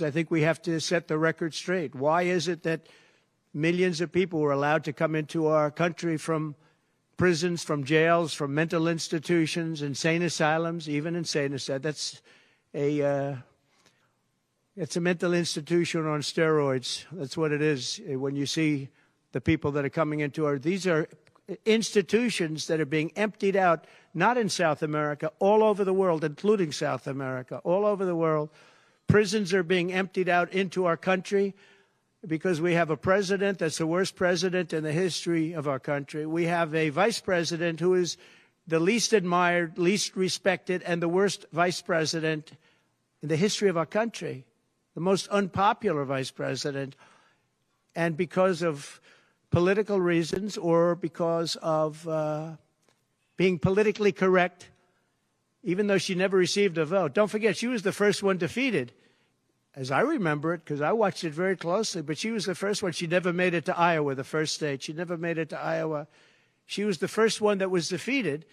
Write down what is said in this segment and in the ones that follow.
I think we have to set the record straight. Why is it that millions of people were allowed to come into our country from prisons, from jails, from mental institutions, insane asylums, even insane asylums? It's a mental institution on steroids. That's what it is. When you see the people that are coming into these are institutions that are being emptied out, not in South America, all over the world, including South America, all over the world. Prisons are being emptied out into our country because we have a president that's the worst president in the history of our country. We have a vice president who is the least admired, least respected, and the worst vice president in the history of our country, the most unpopular vice president. And because of political reasons or because of being politically correct, even though she never received a vote. Don't forget, she was the first one defeated, as I remember it, because I watched it very closely, but she was the first one. She never made it to Iowa, the first state. She never made it to Iowa. She was the first one that was defeated.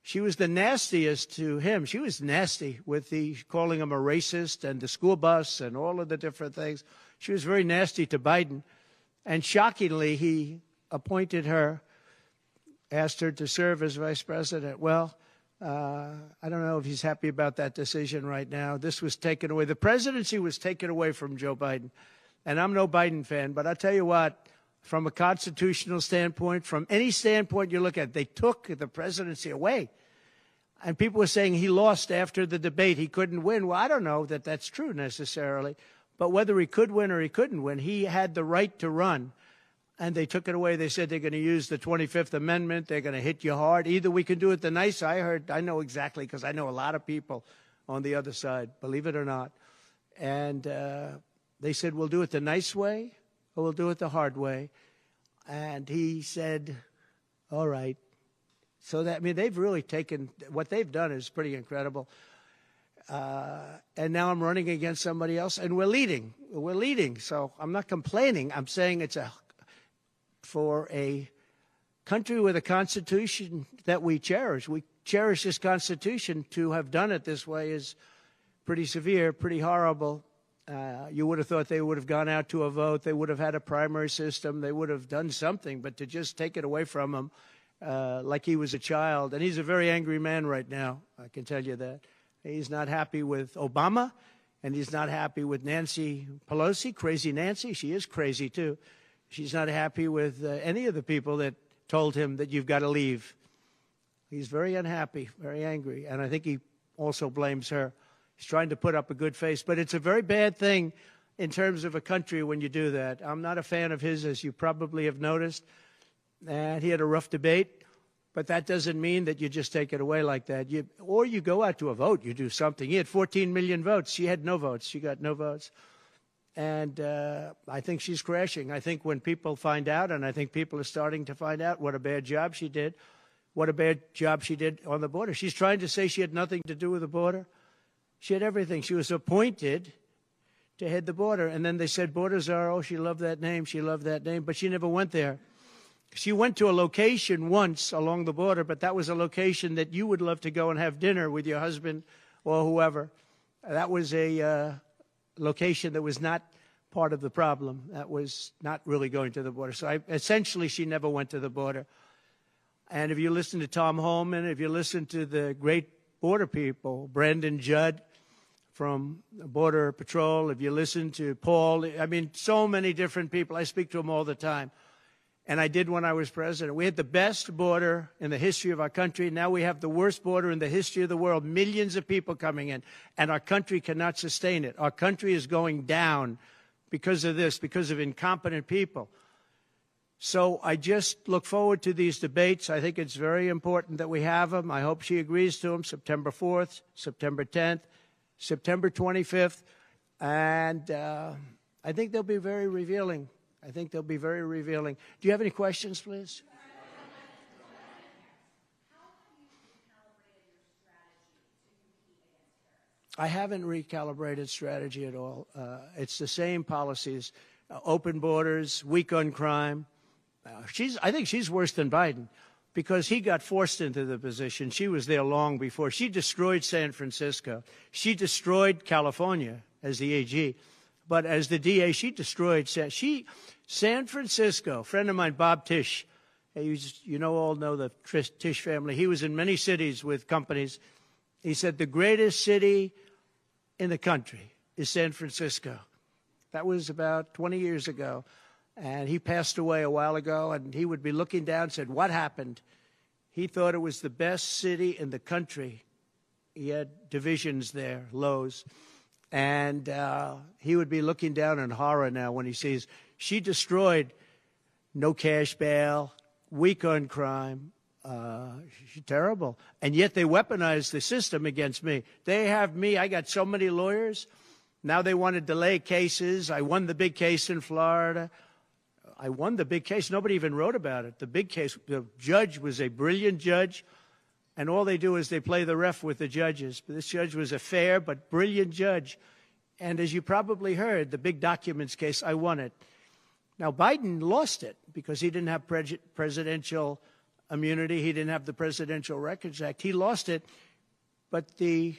She was the nastiest to him. She was nasty with calling him a racist and the school bus and all of the different things. She was very nasty to Biden. And shockingly, he appointed her, asked her to serve as vice president. Well, I don't know if he's happy about that decision right now. This was taken away. The presidency was taken away from Joe Biden. And I'm no Biden fan, but I'll tell you what, from a constitutional standpoint, from any standpoint you look at, they took the presidency away. And people were saying he lost after the debate. He couldn't win. Well, I don't know that that's true necessarily. But whether he could win or he couldn't win, he had the right to run. And they took it away. They said they're going to use the 25th Amendment. They're going to hit you hard. Either we can do it the nice. I know exactly, because I know a lot of people on the other side, believe it or not. And they said, we'll do it the nice way or we'll do it the hard way. And he said, all right. So that, I mean, they've really taken, what they've done is pretty incredible. And now I'm running against somebody else, and we're leading. We're leading. So I'm not complaining. I'm saying for a country with a constitution that we cherish this constitution. To have done it this way is pretty severe, pretty horrible. You would have thought they would have gone out to a vote. They would have had a primary system. They would have done something, but to just take it away from him like he was a child. And he's a very angry man right now, I can tell you that. He's not happy with Obama, and he's not happy with Nancy Pelosi, crazy Nancy. She is crazy, too. She's not happy with any of the people that told him that you've got to leave. He's very unhappy, very angry, and I think he also blames her. He's trying to put up a good face, but it's a very bad thing in terms of a country when you do that. I'm not a fan of his, as you probably have noticed, and he had a rough debate. But that doesn't mean that you just take it away like that. Or you go out to a vote, you do something. He had 14 million votes. She had no votes. She got no votes. And I think she's crashing. I think when people find out, and I think people are starting to find out what a bad job she did, what a bad job she did on the border. She's trying to say she had nothing to do with the border. She had everything. She was appointed to head the border. And then they said borders are, oh, she loved that name. She loved that name. But she never went there. She went to a location once along the border, but that was a location that you would love to go and have dinner with your husband or whoever. That was a location that was not part of the problem. That was not really going to the border. So essentially, she never went to the border. And if you listen to Tom Holman, if you listen to the great border people, Brandon Judd from Border Patrol, if you listen to Paul, I mean, so many different people. I speak to them all the time. And I did when I was president. We had the best border in the history of our country. Now we have the worst border in the history of the world. Millions of people coming in. And our country cannot sustain it. Our country is going down because of this, because of incompetent people. So I just look forward to these debates. I think it's very important that we have them. I hope she agrees to them. September 4th, September 10th, September 25th. And I think they'll be very revealing. I think they'll be very revealing. Do you have any questions, please? I haven't recalibrated strategy at all. It's the same policies, open borders, weak on crime. I think she's worse than Biden because he got forced into the position. She was there long before. She destroyed San Francisco. She destroyed California as the AG. But as the DA, she destroyed San Francisco. A friend of mine, Bob Tisch, all know the Tisch family. He was in many cities with companies. He said the greatest city in the country is San Francisco. That was about 20 years ago. And he passed away a while ago, and he would be looking down and said, what happened? He thought it was the best city in the country. He had divisions there, lows. And he would be looking down in horror now when he sees she destroyed no cash bail, weak on crime. She's terrible. And yet they weaponized the system against me. They have me. I got so many lawyers. Now they want to delay cases. I won the big case in Florida. I won the big case. Nobody even wrote about it. The big case, the judge was a brilliant judge, and all they do is they play the ref with the judges. But this judge was a fair but brilliant judge. And as you probably heard, the big documents case, I won it. Now, Biden lost it because he didn't have presidential immunity. He didn't have the Presidential Records Act. He lost it. But the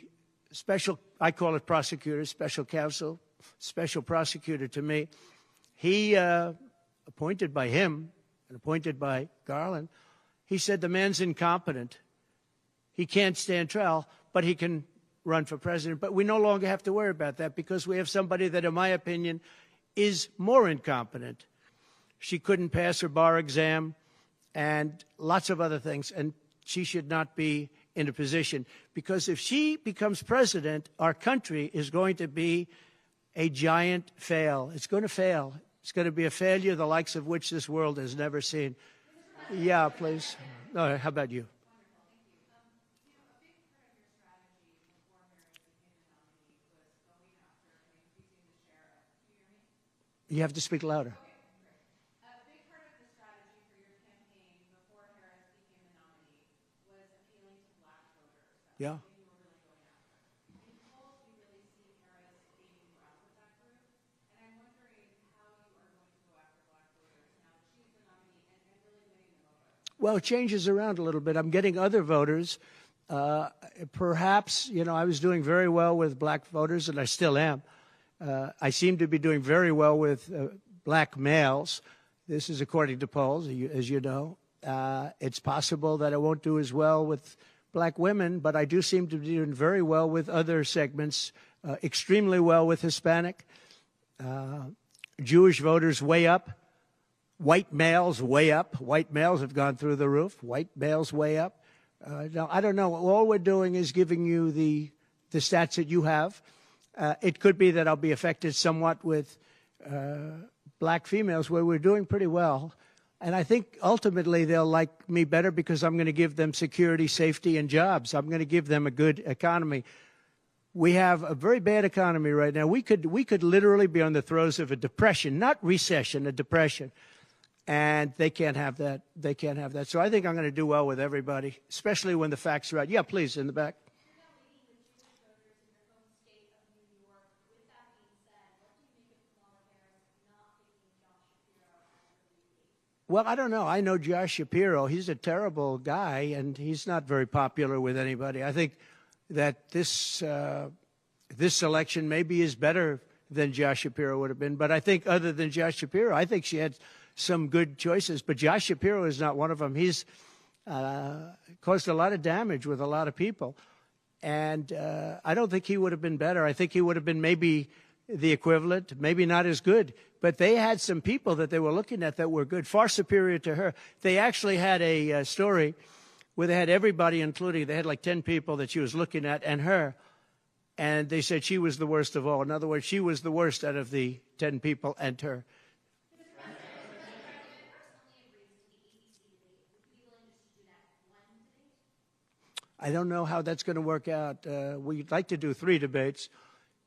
special, I call it prosecutor, special counsel, special prosecutor to me, he appointed by him and appointed by Garland, he said the man's incompetent. He can't stand trial, but he can run for president. But we no longer have to worry about that because we have somebody that, in my opinion, is more incompetent. She couldn't pass her bar exam and lots of other things, and she should not be in a position. Because if she becomes president, our country is going to be a giant fail. It's going to fail. It's going to be a failure the likes of which this world has never seen. Yeah, please. No, how about you? You have to speak louder. A big part of the strategy for your campaign before Harris became the nominee was appealing to black voters. Yeah. That's what you were really going after. In polls, we really see Harris gaining ground with that group. And I'm wondering how you are going to go after black voters now that she's the nominee and really winning them over. Well, it changes around a little bit. I'm getting other voters. Perhaps, I was doing very well with black voters, and I still am. I seem to be doing very well with black males. This is according to polls, as you know. It's possible that I won't do as well with black women, but I do seem to be doing very well with other segments, extremely well with Hispanic. Jewish voters way up. White males way up. White males have gone through the roof. White males way up. Now, I don't know. All we're doing is giving you the stats that you have. It could be that I'll be affected somewhat with black females, where we're doing pretty well. And I think ultimately they'll like me better because I'm going to give them security, safety, and jobs. I'm going to give them a good economy. We have a very bad economy right now. We could literally be on the throes of a depression, not recession, a depression. And they can't have that. They can't have that. So I think I'm going to do well with everybody, especially when the facts are right. Yeah, please, in the back. Well, I don't know. I know Josh Shapiro. He's a terrible guy, and he's not very popular with anybody. I think that this election maybe is better than Josh Shapiro would have been. But I think other than Josh Shapiro, I think she had some good choices. But Josh Shapiro is not one of them. He's caused a lot of damage with a lot of people. And I don't think he would have been better. I think he would have been maybe the equivalent, maybe not as good. But they had some people that they were looking at that were good, far superior to her. They actually had a story where they had everybody, including, they had like 10 people that she was looking at and her. And they said she was the worst of all. In other words, she was the worst out of the 10 people and her. I don't know how that's going to work out. We'd like to do 3 debates.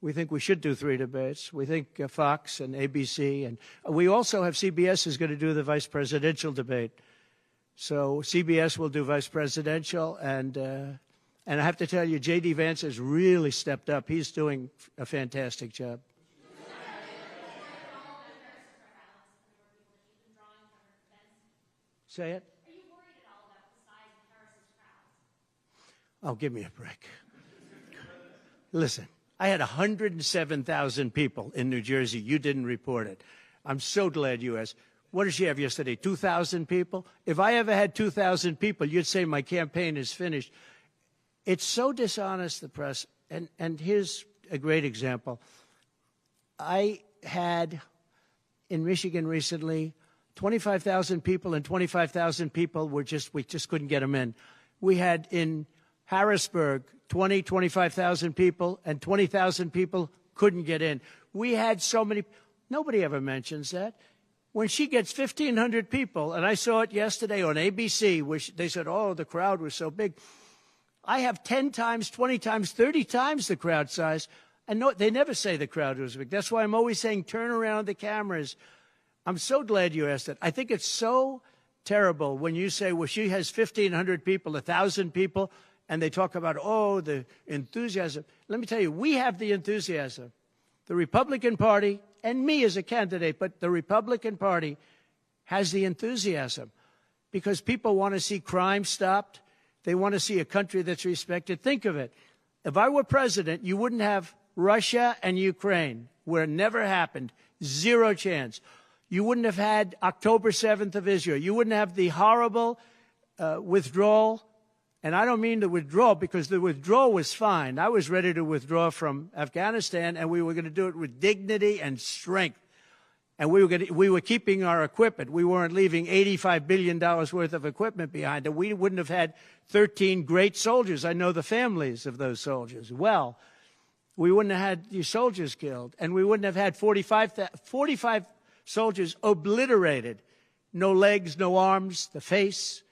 We think we should do 3 debates. We think Fox and ABC. And we also have CBS is going to do the vice presidential debate. So CBS will do vice presidential. And I have to tell you, J.D. Vance has really stepped up. He's doing a fantastic job. Say it. Are you worried at all about the size of Harris's crowds? Oh, give me a break. Listen, I had 107,000 people in New Jersey. You didn't report it. I'm so glad you asked. What did she have yesterday? 2,000 people? If I ever had 2,000 people, you'd say my campaign is finished. It's so dishonest, the press. And here's a great example. I had in Michigan recently 25,000 people, and 25,000 people we just couldn't get them in. We had in Harrisburg 25,000 people, and 20,000 people couldn't get in. We had so many. Nobody ever mentions that. When she gets 1,500 people, and I saw it yesterday on ABC, which they said, oh, the crowd was so big. I have 10 times, 20 times, 30 times the crowd size. And no, they never say the crowd was big. That's why I'm always saying turn around the cameras. I'm so glad you asked that. I think it's so terrible when you say, well, she has 1,500 people, 1,000 people, and they talk about, oh, the enthusiasm. Let me tell you, we have the enthusiasm. The Republican Party, and me as a candidate, but the Republican Party has the enthusiasm because people want to see crime stopped. They want to see a country that's respected. Think of it. If I were president, you wouldn't have Russia and Ukraine, where it never happened. Zero chance. You wouldn't have had October 7th of Israel. You wouldn't have the horrible withdrawal. And I don't mean the withdrawal because the withdrawal was fine. I was ready to withdraw from Afghanistan, and we were going to do it with dignity and strength. And we were keeping our equipment. We weren't leaving $85 billion worth of equipment behind. And we wouldn't have had 13 great soldiers. I know the families of those soldiers well. We wouldn't have had these soldiers killed. And we wouldn't have had 45 soldiers obliterated. No legs, no arms, the face.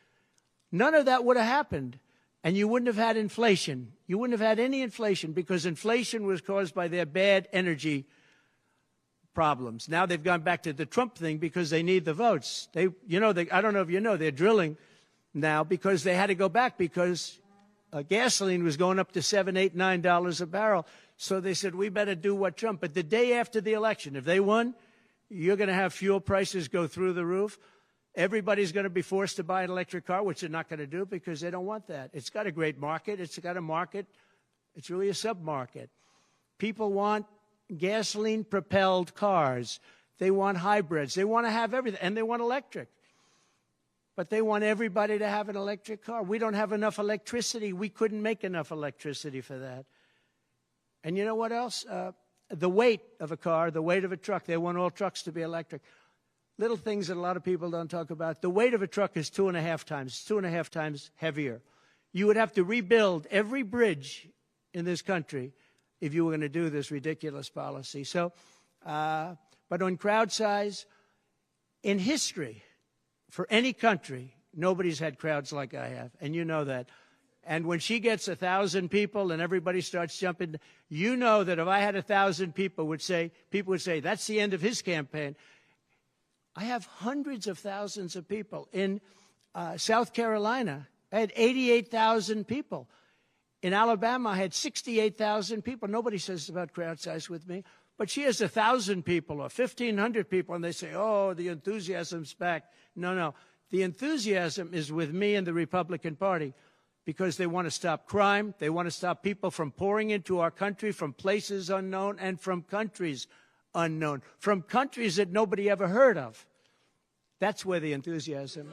None of that would have happened. And you wouldn't have had inflation. You wouldn't have had any inflation because inflation was caused by their bad energy problems. Now they've gone back to the Trump thing because they need the votes. I don't know if you know, they're drilling now because they had to go back because gasoline was going up to $7, $8, $9 a barrel. So they said, we better do what Trump. But the day after the election, if they won, you're going to have fuel prices go through the roof. Everybody's going to be forced to buy an electric car, which they're not going to do because they don't want that. It's got a great market. It's got a market. It's really a sub-market. People want gasoline-propelled cars. They want hybrids. They want to have everything, and they want electric. But they want everybody to have an electric car. We don't have enough electricity. We couldn't make enough electricity for that. And you know what else? The weight of a car, the weight of a truck. They want all trucks to be electric. Little things that a lot of people don't talk about. The weight of a truck is 2.5 times heavier. You would have to rebuild every bridge in this country if you were going to do this ridiculous policy. So, but on crowd size, in history, for any country, nobody's had crowds like I have, and you know that. And when she gets 1,000 people and everybody starts jumping, you know that if I had 1,000 people would say, that's the end of his campaign. I have hundreds of thousands of people. In South Carolina, I had 88,000 people. In Alabama, I had 68,000 people. Nobody says about crowd size with me. But she has 1,000 people or 1,500 people, and they say, oh, the enthusiasm's back. No. The enthusiasm is with me and the Republican Party because they want to stop crime. They want to stop people from pouring into our country from places unknown and from countries unknown, from countries that nobody ever heard of. That's where the enthusiasm.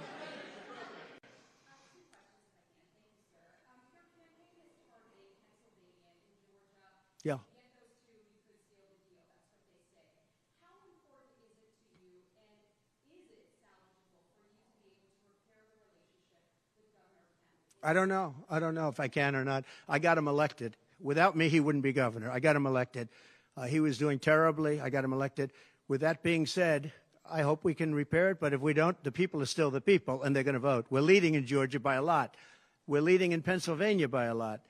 Yeah. I don't know. I don't know if I can or not. I got him elected. Without me, he wouldn't be governor. I got him elected. He was doing terribly. I got him elected. With that being said, I hope we can repair it. But if we don't, the people are still the people, and they're going to vote. We're leading in Georgia by a lot. We're leading in Pennsylvania by a lot.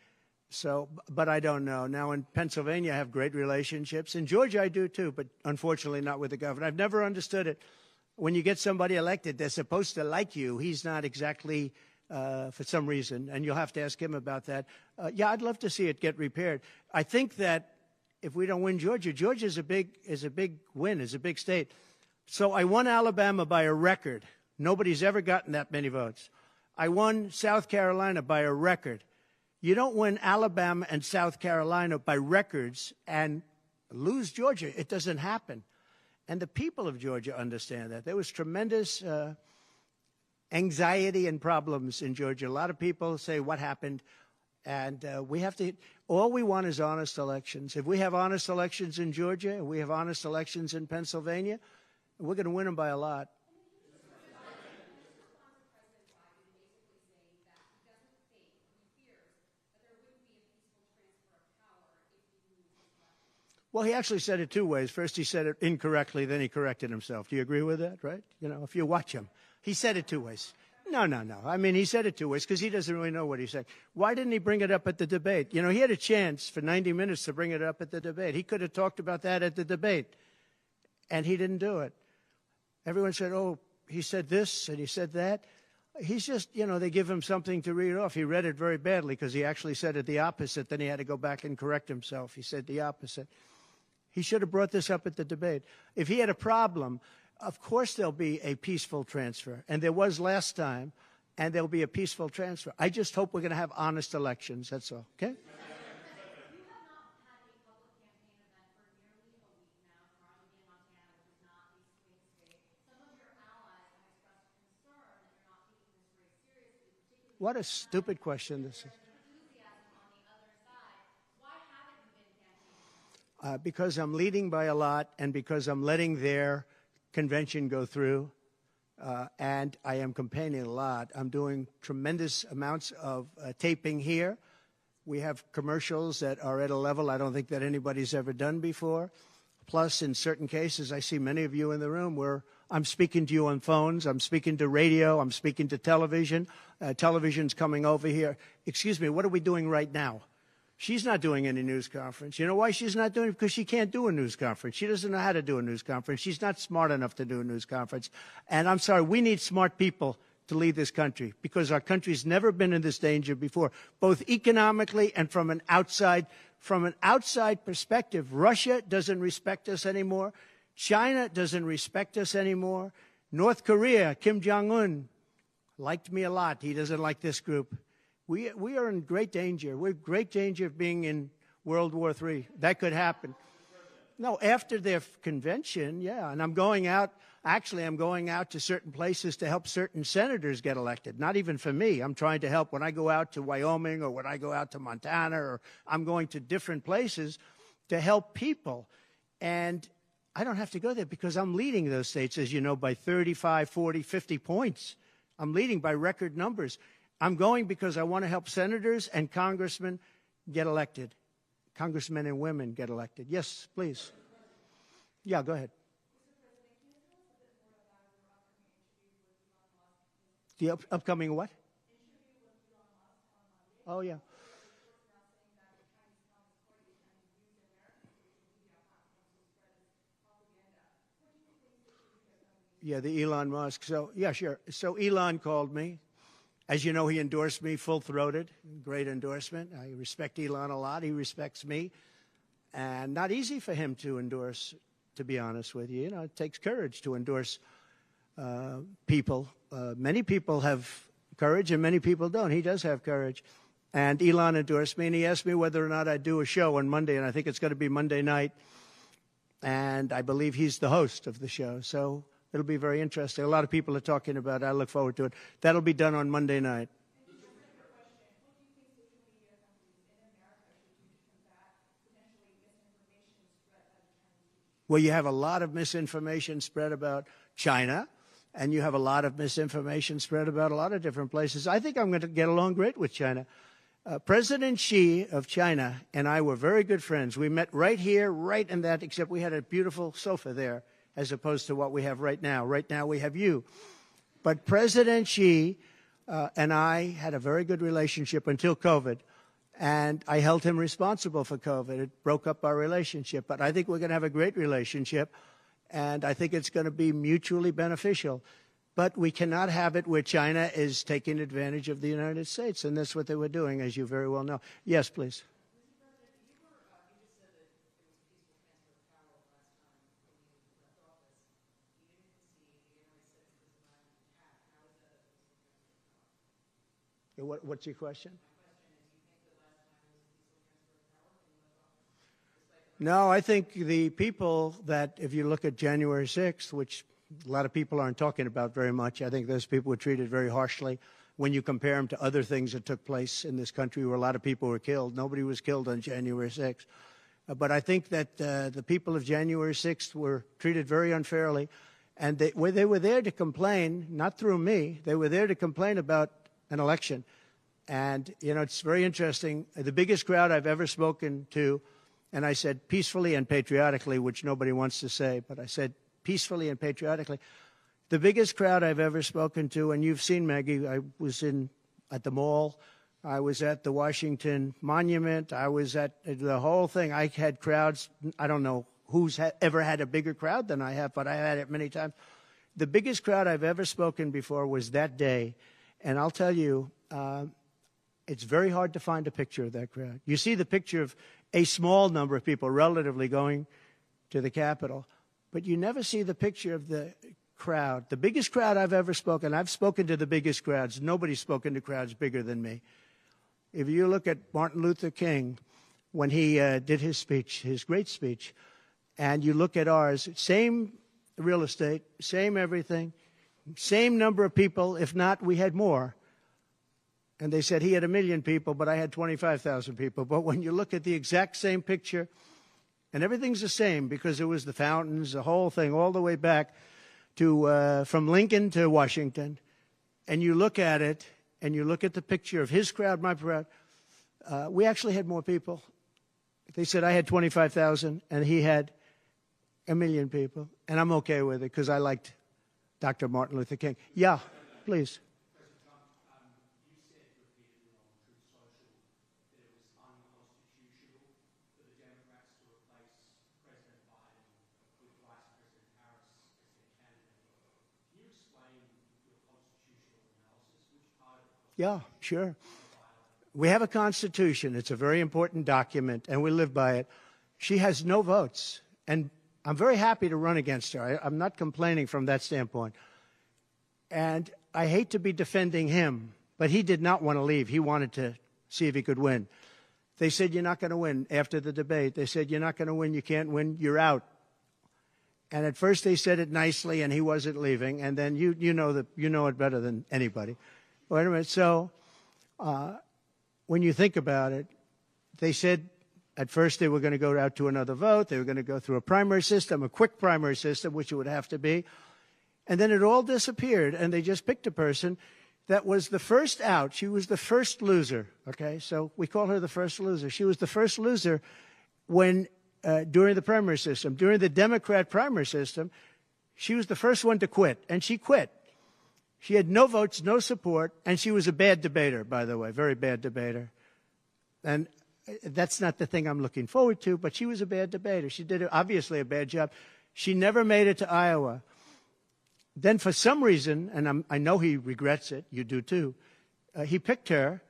So, but I don't know. Now, in Pennsylvania, I have great relationships. In Georgia, I do too, but unfortunately not with the governor. I've never understood it. When you get somebody elected, they're supposed to like you. He's not exactly, for some reason, and you'll have to ask him about that. Yeah, I'd love to see it get repaired. I think that if we don't win Georgia, Georgia is a big win, is a big state. So I won Alabama by a record. Nobody's ever gotten that many votes. I won South Carolina by a record. You don't win Alabama and South Carolina by records and lose Georgia. It doesn't happen. And the people of Georgia understand that. There was tremendous anxiety and problems in Georgia. A lot of people say, what happened? And we have to, all we want is honest elections. If we have honest elections in Georgia, and we have honest elections in Pennsylvania, we're going to win them by a lot. Well, he actually said it two ways. First, he said it incorrectly, then he corrected himself. Do you agree with that, right? You know, if you watch him, he said it two ways. No. I mean, he said it two ways because he doesn't really know what he's saying. Why didn't he bring it up at the debate? You know, he had a chance for 90 minutes to bring it up at the debate. He could have talked about that at the debate, and he didn't do it. Everyone said, oh, he said this and he said that. He's just, you know, they give him something to read off. He read it very badly because he actually said it the opposite. Then he had to go back and correct himself. He said the opposite. He should have brought this up at the debate. If he had a problem, of course there'll be a peaceful transfer. And there was last time, and there'll be a peaceful transfer. I just hope we're going to have honest elections. That's all. Okay? You have not had a public campaign event for nearly a week now for Arlington, Montana, which is not a swing state. Some of your allies have expressed concern that you're not taking this race seriously, particularly What a stupid question this is. enthusiasm on the other side. Why haven't you been campaigning? Because I'm leading by a lot and because I'm letting their convention go through. And I am campaigning a lot. I'm doing tremendous amounts of taping here. We have commercials that are at a level I don't think that anybody's ever done before. Plus, in certain cases, I see many of you in the room where I'm speaking to you on phones, I'm speaking to radio, I'm speaking to television. Television's coming over here. Excuse me, what are we doing right now? She's not doing any news conference. You know why she's not doing it? Because she can't do a news conference. She doesn't know how to do a news conference. She's not smart enough to do a news conference. And I'm sorry, we need smart people to lead this country because our country's never been in this danger before, both economically and from an outside perspective. Russia doesn't respect us anymore. China doesn't respect us anymore. North Korea, Kim Jong-un, liked me a lot. He doesn't like this group. We are in great danger. We're in great danger of being in World War III. That could happen. No, after their convention, yeah. And I'm going out to certain places to help certain senators get elected. Not even for me. I'm trying to help when I go out to Wyoming or when I go out to Montana, or I'm going to different places to help people. And I don't have to go there because I'm leading those states, as you know, by 35, 40, 50 points. I'm leading by record numbers. I'm going because I want to help senators and congressmen get elected. Congressmen and women get elected. Yes, please. Yeah, go ahead. The upcoming what? Oh, yeah. Yeah, the Elon Musk. So, yeah, sure. So Elon called me. As you know, he endorsed me full-throated. Great endorsement. I respect Elon a lot. He respects me. And not easy for him to endorse, to be honest with you. You know, it takes courage to endorse people. Many people have courage and many people don't. He does have courage. And Elon endorsed me, and he asked me whether or not I'd do a show on Monday, and I think it's going to be Monday night. And I believe he's the host of the show. So it'll be very interesting. A lot of people are talking about it. I look forward to it. That'll be done on Monday night. Well, you have a lot of misinformation spread about China, and you have a lot of misinformation spread about a lot of different places. I think I'm going to get along great with China. President Xi of China and I were very good friends. We met right here, right in that, except we had a beautiful sofa there, as opposed to what we have right now. Right now we have you. But President Xi and I had a very good relationship until COVID. And I held him responsible for COVID. It broke up our relationship. But I think we're going to have a great relationship. And I think it's going to be mutually beneficial. But we cannot have it where China is taking advantage of the United States. And that's what they were doing, as you very well know. Yes, please. What's your question? No, I think the people that, if you look at January 6th, which a lot of people aren't talking about very much, I think those people were treated very harshly when you compare them to other things that took place in this country where a lot of people were killed. Nobody was killed on January 6th. But I think that the people of January 6th were treated very unfairly. And they were there to complain, not through me. They were there to complain about an election. And, you know, it's very interesting. The biggest crowd I've ever spoken to, and I said peacefully and patriotically, which nobody wants to say, but I said peacefully and patriotically. The biggest crowd I've ever spoken to, and you've seen, Maggie, I was at the mall. I was at the Washington Monument. I was at the whole thing. I had crowds. I don't know who's ever had a bigger crowd than I have, but I had it many times. The biggest crowd I've ever spoken before was that day. And I'll tell you, it's very hard to find a picture of that crowd. You see the picture of a small number of people relatively going to the Capitol, but you never see the picture of the crowd. The biggest crowd I've ever spoken, I've spoken to the biggest crowds. Nobody's spoken to crowds bigger than me. If you look at Martin Luther King, when he did his speech, his great speech, and you look at ours, same real estate, same everything, same number of people. If not, we had more. And they said he had 1 million people, but I had 25,000 people. But when you look at the exact same picture, and everything's the same because it was the fountains, the whole thing, all the way back to from Lincoln to Washington, and you look at it, and you look at the picture of his crowd, my crowd, we actually had more people. They said I had 25,000, and he had 1 million people, and I'm okay with it because I liked Dr. Martin Luther King. Yeah, please. Yeah, sure. We have a constitution. It's a very important document, and we live by it. She has no votes, and I'm very happy to run against her. I'm not complaining from that standpoint. And I hate to be defending him, but he did not want to leave. He wanted to see if he could win. They said, you're not going to win. After the debate, they said, you're not going to win. You can't win. You're out. And at first they said it nicely, and he wasn't leaving. And then you know it better than anybody. Wait a minute. So when you think about it, they said at first they were going to go out to another vote. They were going to go through a primary system, a quick primary system, which it would have to be. And then it all disappeared, and they just picked a person that was the first out. She was the first loser, okay? So we call her the first loser. She was the first loser when during the primary system. During the Democrat primary system, she was the first one to quit, and she quit. She had no votes, no support, and she was a bad debater, by the way, very bad debater. And that's not the thing I'm looking forward to, but she was a bad debater. She did obviously a bad job. She never made it to Iowa. Then for some reason, and I know he regrets it, you do too, he picked her,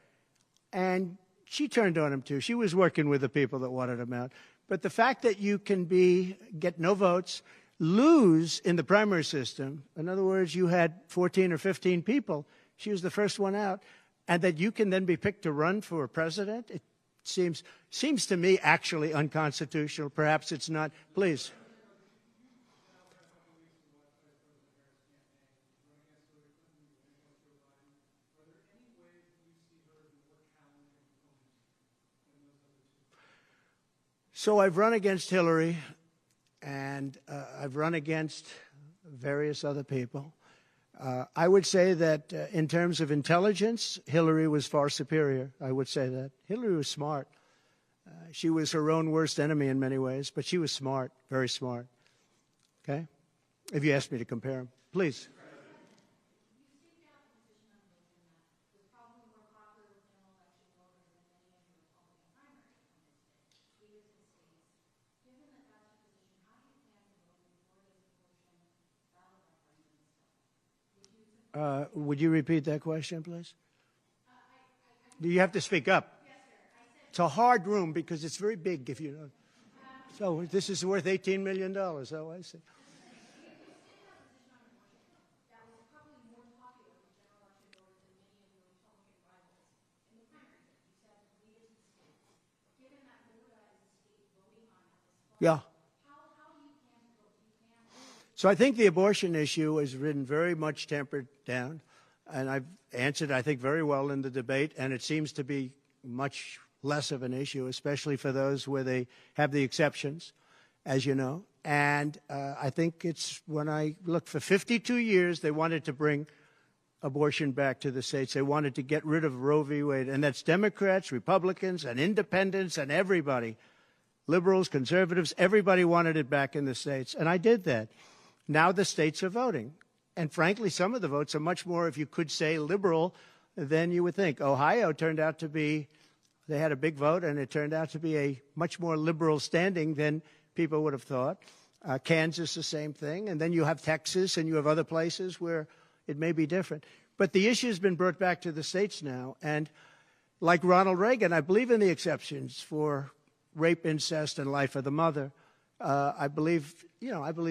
and she turned on him too. She was working with the people that wanted him out. But the fact that you can get no votes, lose in the primary system, in other words, you had 14 or 15 people, she was the first one out, and that you can then be picked to run for president, it seems to me actually unconstitutional. Perhaps it's not. Please. So I've run against Hillary, and I've run against various other people. I would say that in terms of intelligence, Hillary was far superior. I would say that. Hillary was smart. She was her own worst enemy in many ways, but she was smart, very smart. Okay? If you ask me to compare them. Please. Would you repeat that question, please? You have to speak up. Yes, sir. It's a hard room because it's very big, if you know. So this is worth $18 million. Oh, I see. Yeah. How do you can vote? You can't. So I think the abortion issue has been very much tempered down, and I've answered, I think, very well in the debate, and it seems to be much less of an issue, especially for those where they have the exceptions, as you know. And I think it's, when I look, for 52 years, they wanted to bring abortion back to the states. They wanted to get rid of Roe v. Wade, and that's Democrats, Republicans, and independents, and everybody. Liberals, conservatives, everybody wanted it back in the states, and I did that. Now the states are voting, and frankly, some of the votes are much more, if you could say, liberal than you would think. Ohio turned out to be, they had a big vote, and it turned out to be a much more liberal standing than people would have thought. Kansas, the same thing, and then you have Texas, and you have other places where it may be different. But the issue has been brought back to the states now, and like Ronald Reagan, I believe in the exceptions for rape, incest, and life of the mother. I believe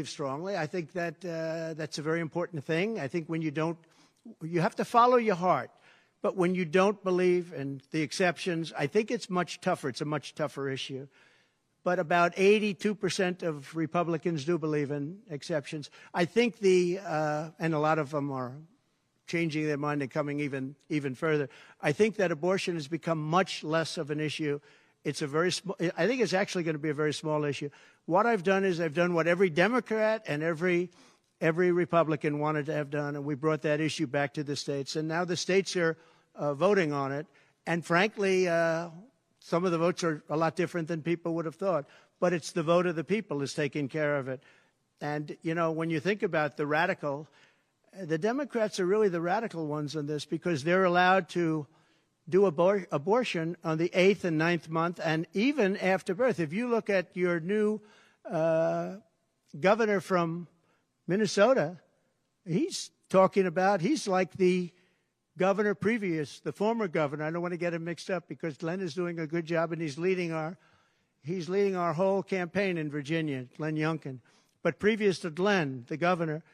strongly. I think that that's a very important thing. I think when you have to follow your heart. But when you don't believe in the exceptions, I think it's much tougher. It's a much tougher issue. But about 82% of Republicans do believe in exceptions. I think and a lot of them are changing their mind and coming even further. I think that abortion has become much less of an issue. It's a very small, I think it's actually going to be a very small issue. What I've done is I've done what every Democrat and every Republican wanted to have done, and we brought that issue back to the states. And now the states are voting on it. And frankly, some of the votes are a lot different than people would have thought. But it's the vote of the people is taking care of it. And, you know, when you think about the Democrats are really the radical ones on this, because they're allowed to do abortion on the 8th and 9th month and even after birth. If you look at your new governor from Minnesota, he's like the governor previous, the former governor. I don't want to get him mixed up because Glenn is doing a good job, and he's leading our whole campaign in Virginia, Glenn Youngkin. But previous to Glenn, the governor,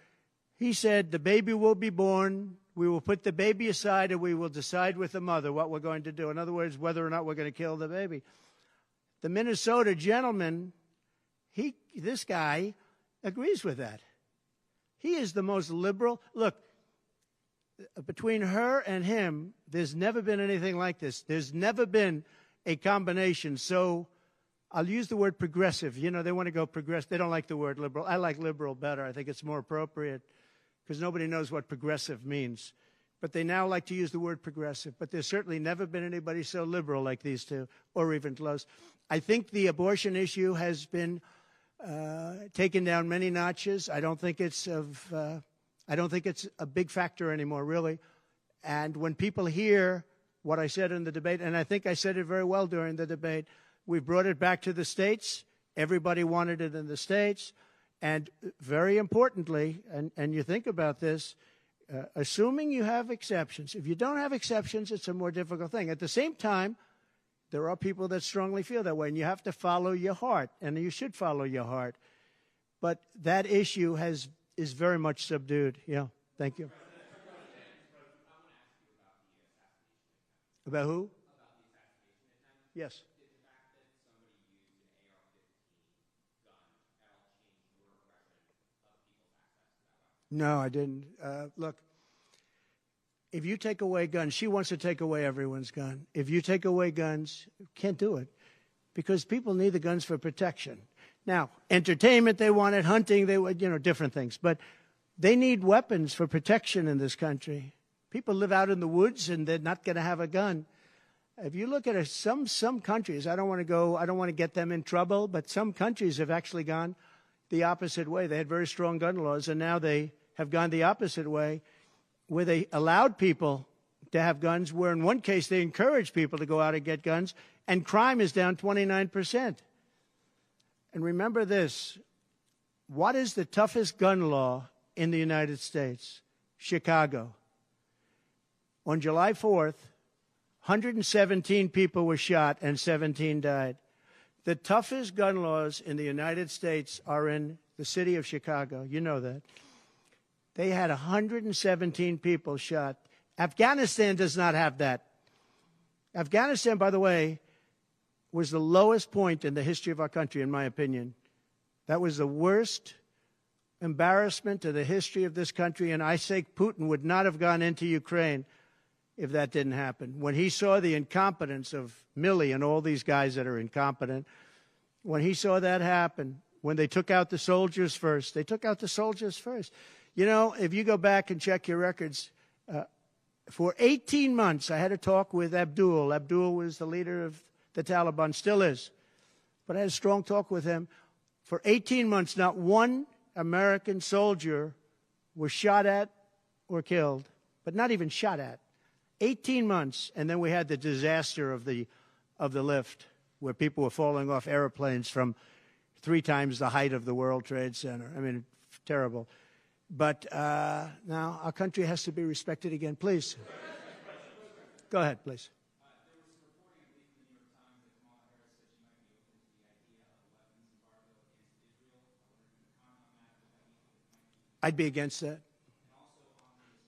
he said the baby will be born, we will put the baby aside, and we will decide with the mother what we're going to do. In other words, whether or not we're going to kill the baby. The Minnesota gentleman, this guy agrees with that. He is the most liberal. Look, between her and him, there's never been anything like this. There's never been a combination. So I'll use the word progressive. You know, they want to go progressive. They don't like the word liberal. I like liberal better. I think it's more appropriate because nobody knows what progressive means. But they now like to use the word progressive. But there's certainly never been anybody so liberal like these two, or even close. I think the abortion issue has been taken down many notches. I don't think it's a big factor anymore, really. And when people hear what I said in the debate, and I think I said it very well during the debate, we brought it back to the states. Everybody wanted it in the states. And very importantly, and you think about this, assuming you have exceptions. If you don't have exceptions, it's a more difficult thing. At the same time, there are people that strongly feel that way, and you have to follow your heart, and you should follow your heart. But that issue is very much subdued. Yeah, thank you. About who? About the assassination attempt. Yes. Did the fact that somebody used an AR-15 gun at all change your impression of people's access to that weapon? No, I didn't. Look, if you take away guns, she wants to take away everyone's gun. If you take away guns, you can't do it because people need the guns for protection. Now, entertainment, they want it, hunting, they want, different things. But they need weapons for protection in this country. People live out in the woods, and they're not going to have a gun. If you look at some countries, I don't want to get them in trouble, but some countries have actually gone the opposite way. They had very strong gun laws, and now they have gone the opposite way, where they allowed people to have guns, where in one case they encouraged people to go out and get guns, and crime is down 29%. And remember this, what is the toughest gun law in the United States? Chicago. On July 4th, 117 people were shot and 17 died. The toughest gun laws in the United States are in the city of Chicago. You know that. They had 117 people shot. Afghanistan does not have that. Afghanistan, by the way, was the lowest point in the history of our country, in my opinion. That was the worst embarrassment to the history of this country, and I say Putin would not have gone into Ukraine if that didn't happen. When he saw the incompetence of Milley and all these guys that are incompetent, when he saw that happen, when they took out the soldiers first, they took out the soldiers first. You know, if you go back and check your records, for 18 months, I had a talk with Abdul. Abdul was the leader of the Taliban, still is. But I had a strong talk with him. For 18 months, not one American soldier was shot at or killed, but not even shot at. 18 months, and then we had the disaster of the lift, where people were falling off airplanes from 3 times the height of the World Trade Center. I mean, terrible. But now our country has to be respected again. Please. Go ahead, please. I'd be against that.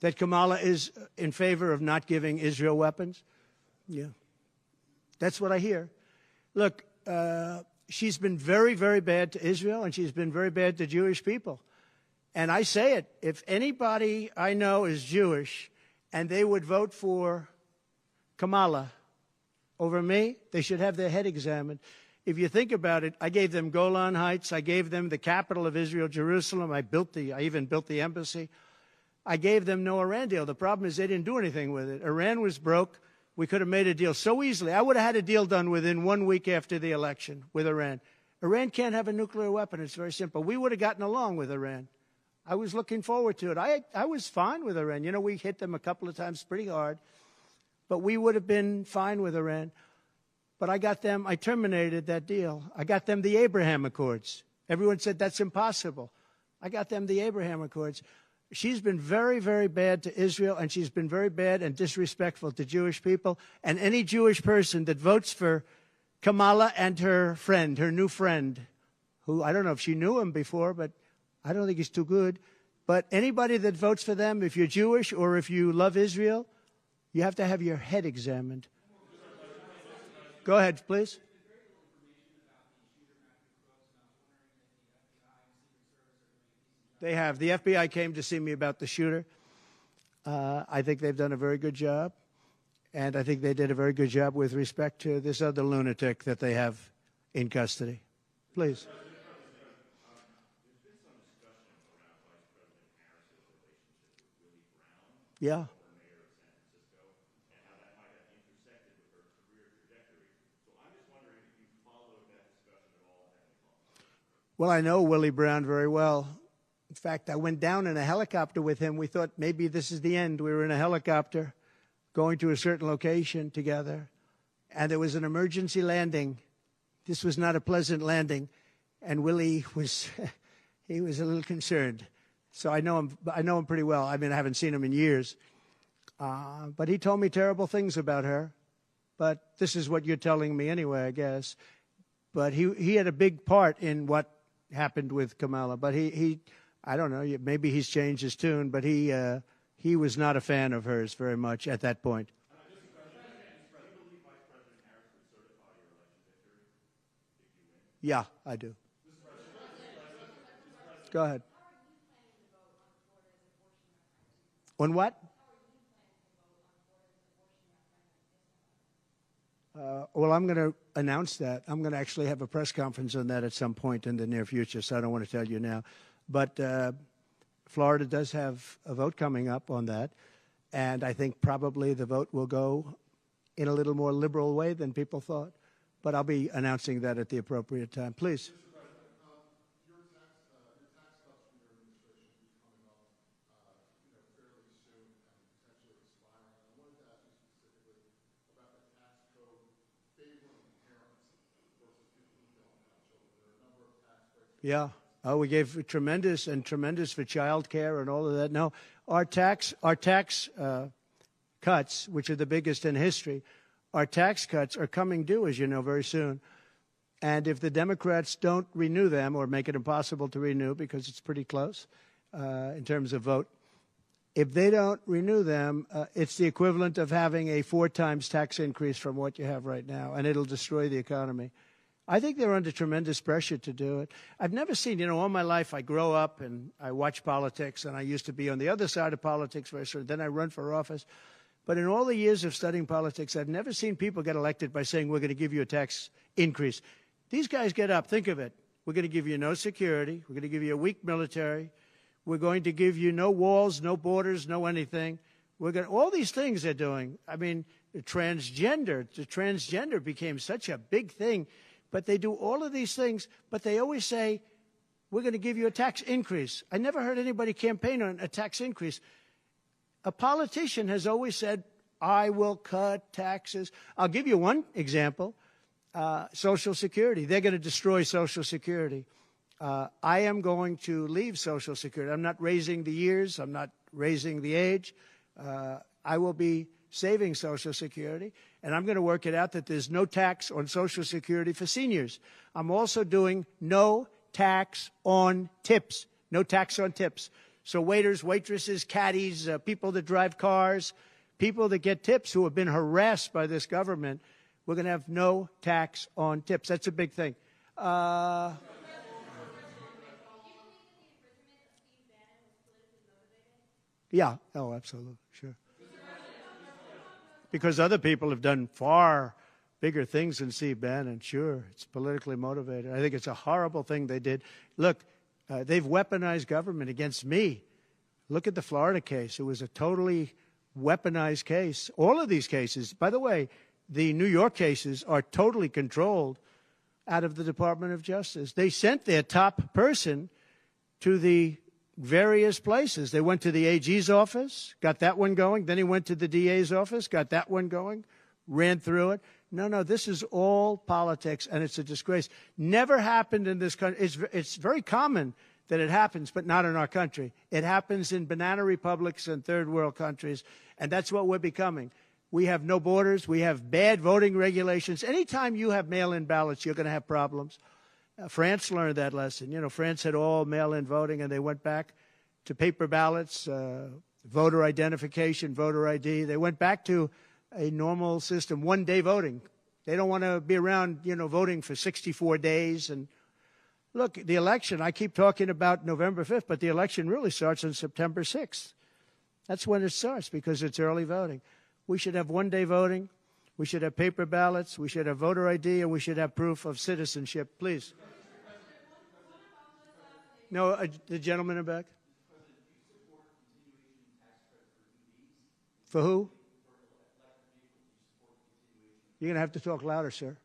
That Kamala is in favor of not giving Israel weapons? Yeah. That's what I hear. Look, she's been very, very bad to Israel, and she's been very bad to Jewish people. And I say it, if anybody I know is Jewish and they would vote for Kamala over me, they should have their head examined. If you think about it, I gave them Golan Heights. I gave them the capital of Israel, Jerusalem. I even built the embassy. I gave them no Iran deal. The problem is they didn't do anything with it. Iran was broke. We could have made a deal so easily. I would have had a deal done within 1 week after the election with Iran. Iran can't have a nuclear weapon. It's very simple. We would have gotten along with Iran. I was looking forward to it. I was fine with Iran. You know, we hit them a couple of times pretty hard, but we would have been fine with Iran. But I terminated that deal. I got them the Abraham Accords. Everyone said that's impossible. I got them the Abraham Accords. She's been very, very bad to Israel, and she's been very bad and disrespectful to Jewish people. And any Jewish person that votes for Kamala and her friend, her new friend, who I don't know if she knew him before, but I don't think he's too good. But anybody that votes for them, if you're Jewish or if you love Israel, you have to have your head examined. Go ahead, please. They have. The FBI came to see me about the shooter. I think they've done a very good job. And I think they did a very good job with respect to this other lunatic that they have in custody. Please. Yeah. Well, I know Willie Brown very well. In fact, I went down in a helicopter with him. We thought maybe this is the end. We were in a helicopter going to a certain location together, and there was an emergency landing. This was not a pleasant landing, and Willie was he was a little concerned. So I know him pretty well. I mean, I haven't seen him in years. But he told me terrible things about her. But this is what you're telling me anyway, I guess. But he had a big part in what happened with Kamala. But I don't know, maybe he's changed his tune, but he was not a fan of hers very much at that point. Do you believe Vice President Harris would certify your election victory if you win? Yeah, I do. Go ahead. On what? Well, I'm going to announce that. I'm going to actually have a press conference on that at some point in the near future, so I don't want to tell you now. But Florida does have a vote coming up on that, and I think probably the vote will go in a little more liberal way than people thought. But I'll be announcing that at the appropriate time. Please. Yeah. Oh, we gave tremendous for child care and all of that. No, our tax cuts, which are the biggest in history, our tax cuts are coming due, as you know, very soon. And if the Democrats don't renew them or make it impossible to renew because it's pretty close in terms of vote, if they don't renew them, it's the equivalent of having a 4 times tax increase from what you have right now, and it'll destroy the economy. I think they're under tremendous pressure to do it. I've never seen, all my life I grow up and I watch politics, and I used to be on the other side of politics, then I run for office. But in all the years of studying politics, I've never seen people get elected by saying, we're going to give you a tax increase. These guys get up, think of it. We're going to give you no security. We're going to give you a weak military. We're going to give you no walls, no borders, no anything. All these things they're doing. I mean, the transgender became such a big thing. But they do all of these things, but they always say, we're going to give you a tax increase. I never heard anybody campaign on a tax increase. A politician has always said, I will cut taxes. I'll give you one example, Social Security. They're going to destroy Social Security. I am going to leave Social Security. I'm not raising the years. I'm not raising the age. I will be saving Social Security, and I'm going to work it out that there's no tax on Social Security for seniors. I'm also doing no tax on tips, no tax on tips. So waiters, waitresses, caddies, people that drive cars, people that get tips who have been harassed by this government, we're going to have no tax on tips. That's a big thing. Yeah, oh, absolutely, sure. Because other people have done far bigger things than Steve Bannon. Sure, it's politically motivated. I think it's a horrible thing they did. Look, they've weaponized government against me. Look at the Florida case. It was a totally weaponized case. All of these cases, by the way, the New York cases are totally controlled out of the Department of Justice. They sent their top person to the various places. They went to the AG's office, got that one going. Then he went to the DA's office, got that one going, ran through it. No, this is all politics, and it's a disgrace. Never happened in this country. It's very common that it happens, but not in our country. It happens in banana republics and third world countries, and that's what we're becoming. We have no borders. We have bad voting regulations. Anytime you have mail-in ballots, you're going to have problems. France learned that lesson. France had all mail-in voting, and they went back to paper ballots, voter identification, voter ID. They went back to a normal system, one-day voting. They don't want to be around, voting for 64 days. And look, the election, I keep talking about November 5th, but the election really starts on September 6th. That's when it starts because it's early voting. We should have one-day voting. We should have paper ballots. We should have voter ID, and we should have proof of citizenship. Please. No, the gentleman in back. For who? You're going to have to talk louder, sir. Do you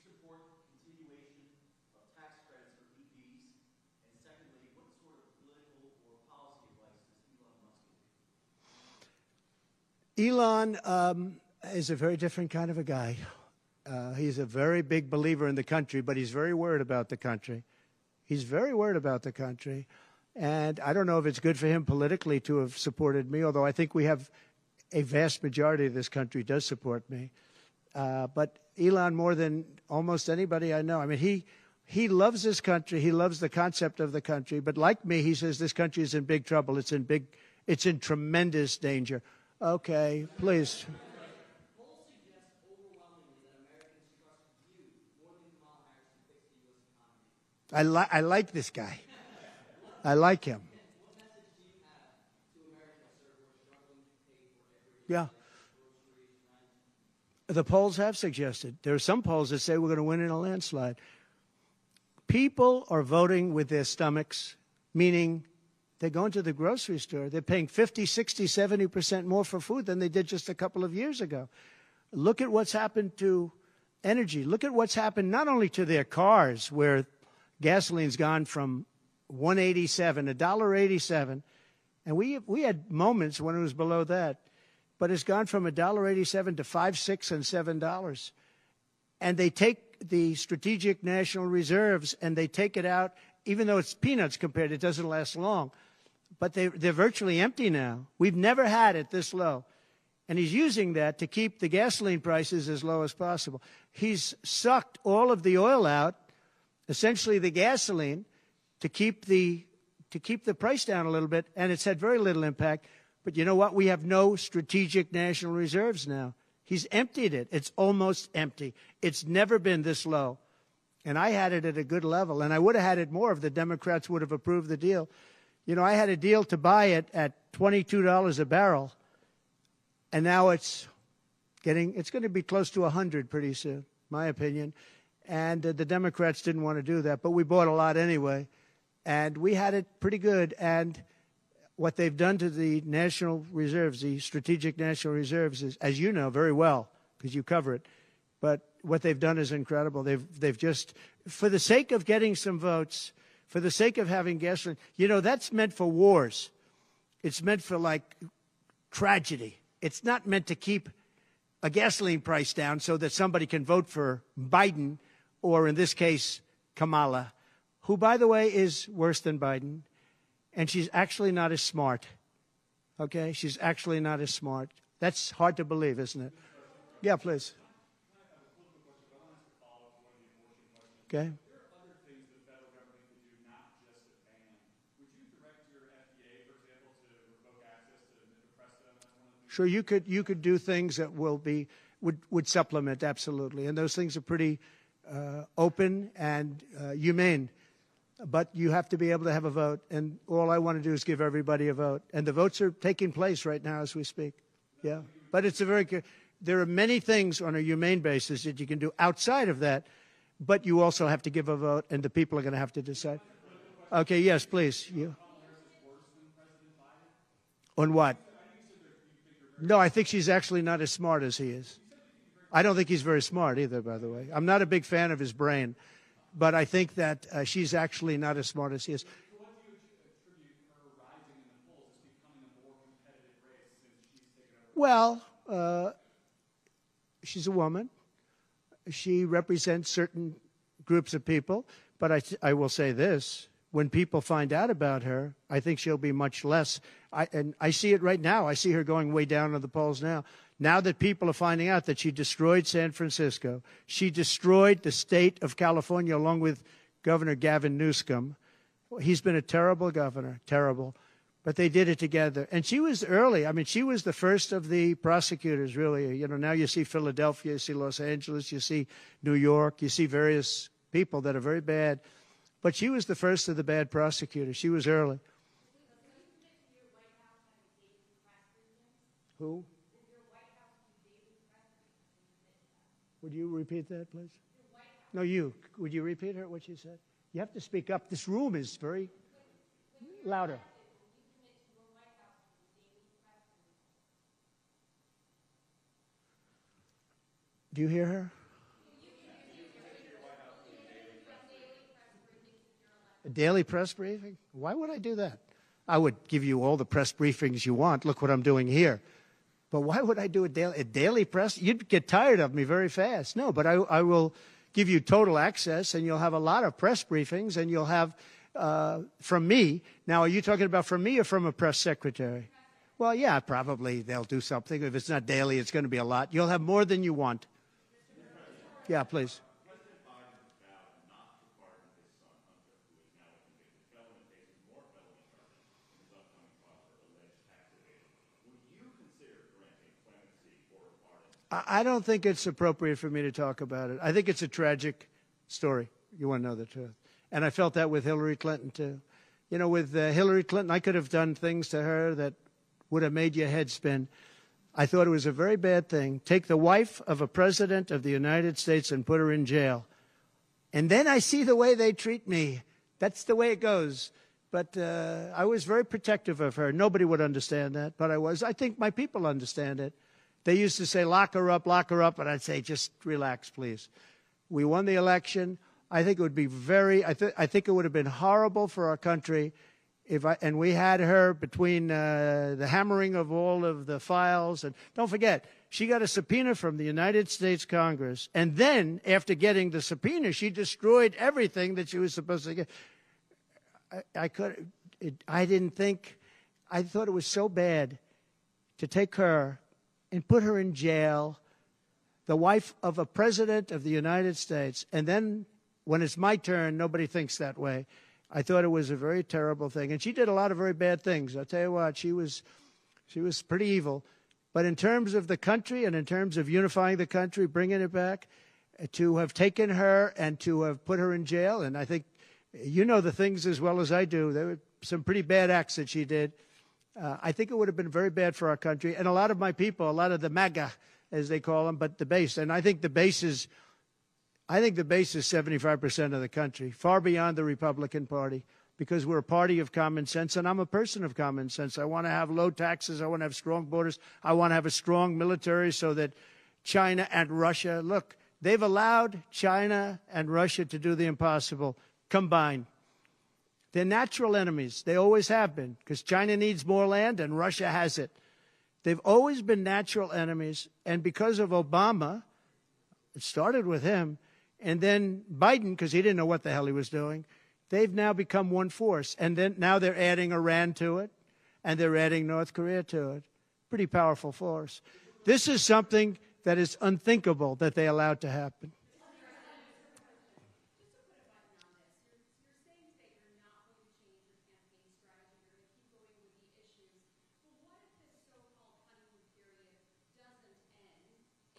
support continuation of tax credits for EVs? And secondly, what sort of political or policy advice does Elon Musk give you? Elon is a very different kind of a guy. He's a very big believer in the country, but he's very worried about the country. He's very worried about the country. And I don't know if it's good for him politically to have supported me, although I think we have a vast majority of this country does support me. But Elon, more than almost anybody I know, I mean, he loves this country. He loves the concept of the country. But like me, he says this country is in big trouble. It's in tremendous danger. Okay, please. Polls suggest overwhelmingly that Americans trust you more than Kamala Harris to fix the U.S. economy. I like this guy. I like him. What message do you have to Americans, sir, who are struggling to pay for everyday Yeah. groceries, rent? The polls have suggested. There are some polls that say we're going to win in a landslide. People are voting with their stomachs, meaning they're going to the grocery store. They're paying 50, 60, 70% more for food than they did just a couple of years ago. Look at what's happened to energy. Look at what's happened not only to their cars, where gasoline's gone from $1.87, $1.87, and we had moments when it was below that, but it's gone from $1.87 to $5, $6, and $7. And they take the strategic national reserves and they take it out, even though it's peanuts compared, it doesn't last long. But they're virtually empty now. We've never had it this low. And he's using that to keep the gasoline prices as low as possible. He's sucked all of the oil out, essentially the gasoline, to keep the price down a little bit, and it's had very little impact. But you know what? We have no strategic national reserves now. He's emptied it. It's almost empty. It's never been this low. And I had it at a good level, and I would have had it more if the Democrats would have approved the deal. You know, I had a deal to buy it at $22 a barrel, and now it's going to be close to 100 pretty soon, my opinion. And the Democrats didn't want to do that, but we bought a lot anyway, and we had it pretty good. And what they've done to the national reserves, the strategic national reserves, is, as you know very well, because you cover it, but what they've done is incredible. They've just, for the sake of getting some votes, for the sake of having gasoline, you know, that's meant for wars. It's meant for, like, tragedy. It's not meant to keep a gasoline price down so that somebody can vote for Biden, or in this case, Kamala, who, by the way, is worse than Biden. And she's actually not as smart. Okay? She's actually not as smart. That's hard to believe, isn't it? Yeah, please. Okay. There are other things the federal government could do, not just a ban. Would you direct your FDA, for example, to revoke access to mifepristone? That's one of the things. Sure, you could do things that would supplement, absolutely, and those things are pretty open and humane. But you have to be able to have a vote, and all I want to do is give everybody a vote, and the votes are taking place right now as we speak. Yeah, but it's there are many things on a humane basis that you can do outside of that. But you also have to give a vote, and the people are going to have to decide. Okay, yes, please. You. On what? No, I think she's actually not as smart as he is. I don't think he's very smart either, by the way. I'm not a big fan of his brain, but I think that she's actually not as smart as he is. What do you attribute her rising in the polls as becoming a more competitive race since she's taken over? Well, she's a woman. She represents certain groups of people, but I will say this. When people find out about her, I think she'll be much less. And I see it right now. I see her going way down in the polls now. Now that people are finding out that she destroyed San Francisco, she destroyed the state of California along with Governor Gavin Newsom. He's been a terrible governor, terrible. But they did it together. And she was early. I mean, she was the first of the prosecutors, really. You know, now you see Philadelphia, you see Los Angeles, you see New York, you see various people that are very bad. But she was the first of the bad prosecutors. She was early. Who? Would you repeat that, please? No, you. Would you repeat her, what she said? You have to speak up. This room is very louder. Do you hear her? A daily press briefing? Why would I do that? I would give you all the press briefings you want. Look what I'm doing here. But why would I do a daily press? You'd get tired of me very fast. No, but I will give you total access, and you'll have a lot of press briefings, and you'll have from me. Now, are you talking about from me or from a press secretary? Well, yeah, probably they'll do something. If it's not daily, it's going to be a lot. You'll have more than you want. Yeah, please. President Biden vowed not to pardon his son, Hunter, who is now a convicted felon and faces more felony charges in his upcoming trial for alleged tax evasion. Would you consider granting clemency or a pardon? I don't think it's appropriate for me to talk about it. I think it's a tragic story. You want to know the truth. And I felt that with Hillary Clinton, too. You know, with Hillary Clinton, I could have done things to her that would have made your head spin. I thought it was a very bad thing. Take the wife of a president of the United States and put her in jail. And then I see the way they treat me. That's the way it goes. But I was very protective of her. Nobody would understand that, but I was. I think my people understand it. They used to say, lock her up, and I'd say, just relax, please. We won the election. I think it would be I think it would have been horrible for our country and we had her between the hammering of all of the files. And don't forget, she got a subpoena from the United States Congress. And then, after getting the subpoena, she destroyed everything that she was supposed to get. I thought it was so bad to take her and put her in jail, the wife of a president of the United States. And then, when it's my turn, nobody thinks that way. I thought it was a very terrible thing. And she did a lot of very bad things. I'll tell you what, she was pretty evil. But in terms of the country and in terms of unifying the country, bringing it back, to have taken her and to have put her in jail. And I think you know the things as well as I do. There were some pretty bad acts that she did. I think it would have been very bad for our country. And a lot of my people, a lot of the MAGA, as they call them, but the base. And I think the base is 75% of the country, far beyond the Republican Party, because we're a party of common sense, and I'm a person of common sense. I want to have low taxes. I want to have strong borders. I want to have a strong military so that China and Russia, look, they've allowed China and Russia to do the impossible combined. They're natural enemies. They always have been, because China needs more land and Russia has it. They've always been natural enemies, and because of Obama, it started with him, and then Biden, because he didn't know what the hell he was doing, they've now become one force. And then now they're adding Iran to it, and they're adding North Korea to it. Pretty powerful force. This is something that is unthinkable that they allowed to happen.